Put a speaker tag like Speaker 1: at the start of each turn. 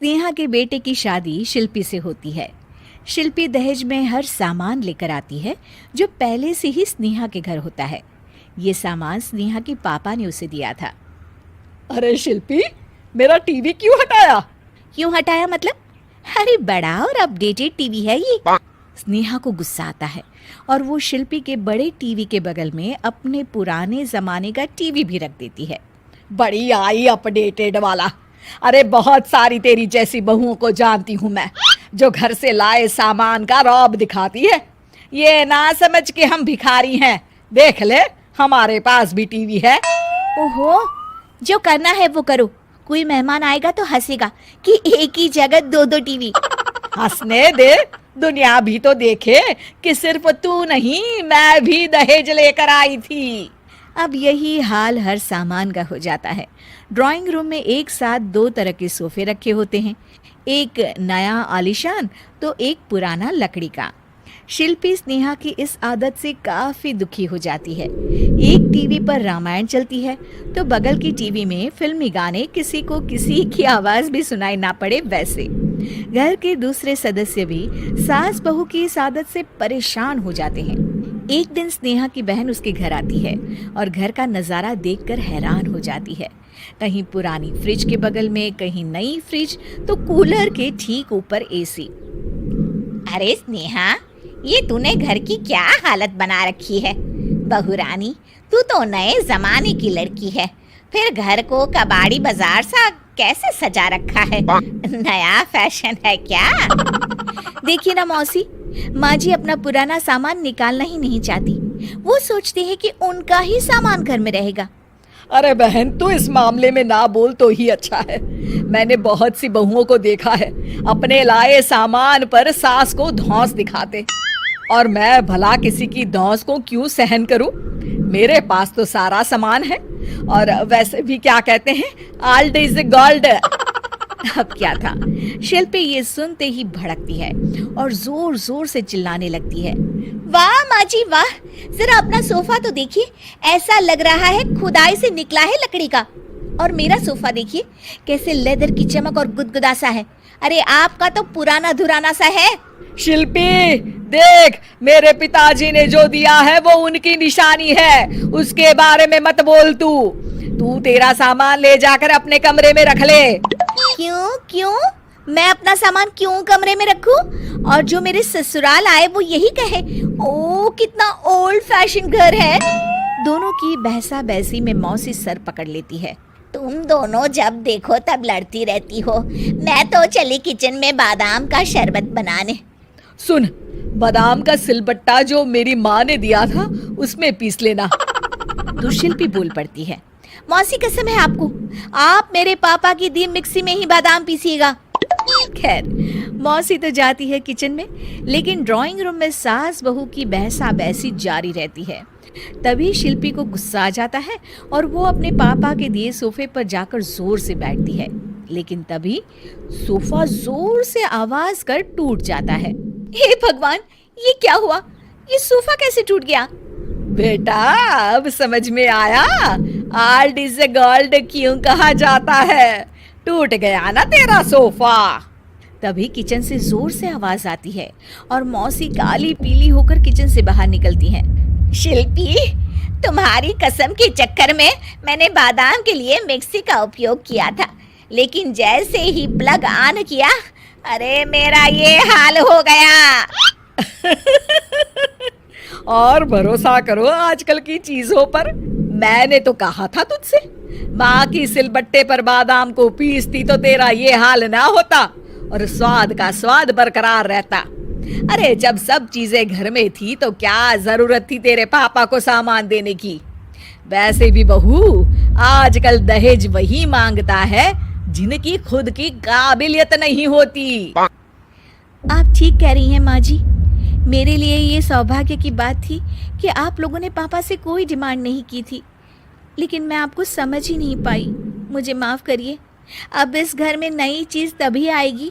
Speaker 1: स्नेहा के बेटे की शादी शिल्पी से होती है। शिल्पी दहेज में हर सामान लेकर आती है जो पहले से ही स्नेहा के घर होता है। ये सामान स्नेहा के पापा ने उसे दिया था।
Speaker 2: अरे शिल्पी, मेरा टीवी क्यों हटाया?
Speaker 1: क्यों हटाया मतलब? अरे बड़ा और अपडेटेड टीवी है ये। स्नेहा को गुस्सा आता है और वो शिल्पी के बड़े टीवी के बगल में अपने पुराने जमाने का टीवी भी रख देती है।
Speaker 2: बड़ी आई अपडेटेड वाला। अरे बहुत सारी तेरी जैसी बहुओं को जानती हूँ मैं, जो घर से लाए सामान का रौब दिखाती है। ये ना समझ के हम भिखारी हैं। देख ले, हमारे पास भी टीवी है।
Speaker 1: ओहो, जो करना है वो करो। कोई मेहमान आएगा तो हंसेगा कि एक ही जगह दो दो टीवी।
Speaker 2: हंसने दे, दुनिया भी तो देखे कि सिर्फ तू नहीं, मैं भी दहेज लेकर आई थी।
Speaker 1: अब यही हाल हर सामान का हो जाता है। ड्राइंग रूम में एक साथ दो तरह के सोफे रखे होते हैं, एक नया आलीशान तो एक पुराना लकड़ी का। शिल्पी स्नेहा की इस आदत से काफी दुखी हो जाती है। एक टीवी पर रामायण चलती है तो बगल की टीवी में फिल्मी गाने, किसी को किसी की आवाज भी सुनाई ना पड़े वैसे। घर के दूसरे सदस्य भी सास बहू की इस आदत से परेशान हो जाते हैं। एक दिन स्नेहा की बहन उसके घर आती है और घर का नजारा देखकर हैरान हो जाती है। कहीं पुरानी फ्रिज के बगल में, कहीं नई फ्रिज तो कूलर के ठीक ऊपर एसी।
Speaker 3: अरे स्नेहा, ये तूने घर की क्या हालत बना रखी है? बहू रानी, तू तो नए जमाने की लड़की है, फिर घर को कबाड़ी बाजार सा कैसे सजा रखा है? नया फैशन है क्या?
Speaker 1: देखिए ना मौसी, माँ जी अपना पुराना सामान निकालना ही नहीं चाहती। वो सोचते हैं कि उनका ही सामान घर में रहेगा।
Speaker 2: अरे बहन, तू इस मामले में ना बोल तो ही अच्छा है। मैंने बहुत सी बहुओं को देखा है अपने लाए सामान पर सास को धौंस दिखाते, और मैं भला किसी की धौंस को क्यों सहन करूं? मेरे पास तो सारा सामान है, और वैसे भी क्या कहते हैं, ओल्ड इज गोल्ड।
Speaker 1: अब क्या था, शिल्पी ये सुनते ही भड़कती है और जोर जोर से चिल्लाने लगती है।
Speaker 3: वाह माँ जी वाह, जरा अपना सोफा तो देखिए, ऐसा लग रहा है खुदाई से निकला है लकड़ी का। और मेरा सोफा देखिए कैसे लेदर की चमक और गुदगुदा सा है। अरे आपका तो पुराना धुराना सा है।
Speaker 2: शिल्पी देख, मेरे पिताजी ने जो दिया है वो उनकी निशानी है, उसके बारे में मत बोल। तू तेरा सामान ले जाकर अपने कमरे में रख ले।
Speaker 3: क्यों? मैं अपना सामान क्यों कमरे में रखूं? और जो मेरे ससुराल आए वो यही कहे, ओ कितना ओल्ड फैशन घर है।
Speaker 1: दोनों की बहसा बहसी में मौसी सर पकड़ लेती है।
Speaker 3: तुम दोनों जब देखो तब लड़ती रहती हो। मैं तो चली किचन में बादाम का शरबत बनाने।
Speaker 2: सुन, बादाम का सिलबट्टा जो मेरी माँ ने दिया था उसमें पीस लेना।
Speaker 1: तो शिल्पी बोल पड़ती है, मौसी कसम है आपको, आप मेरे पापा की दी मिक्सी में ही बादाम पीसिएगा। खैर, मौसी तो जाती है किचन में, लेकिन ड्राइंग रूम में सास बहू की बहसा बहसी जारी रहती है। तभी शिल्पी को गुस्सा आ जाता है और वो अपने पापा के दिए सोफे पर जाकर जोर से बैठती है, लेकिन तभी सोफा जोर से आवाज कर टूट जाता है। हे भगवान, ये क्या हुआ? ये सोफा कैसे टूट गया?
Speaker 2: बेटा, अब समझ में आया ओल्ड इज गोल्ड क्यों कहा जाता है। टूट गया ना तेरा सोफा।
Speaker 1: तभी किचन से जोर से आवाज आती है और मौसी काली पीली होकर किचन से बाहर निकलती हैं।
Speaker 3: शिल्पी, तुम्हारी कसम के चक्कर में मैंने बादाम के लिए मिक्सी का उपयोग किया था, लेकिन जैसे ही प्लग ऑन किया, अरे मेरा ये हाल हो गया।
Speaker 2: और भरोसा करो आजकल की चीजों पर। मैंने तो कहा था तुझसे, माँ की सिलबट्टे पर बादाम को पीसती तो तेरा ये हाल ना होता और स्वाद का स्वाद बरकरार रहता। अरे जब सब चीजें घर में थी तो क्या जरूरत थी तेरे पापा को सामान देने की? वैसे भी बहू, आजकल दहेज वही मांगता है जिनकी खुद की काबिलियत नहीं होती।
Speaker 1: आप ठीक कह रही हैं माँ जी। मेरे लिए ये सौभाग्य की बात थी कि आप लोगों ने पापा से कोई डिमांड नहीं की थी, लेकिन मैं आपको समझ ही नहीं पाई। मुझे माफ करिए। अब इस घर में नई चीज तभी आएगी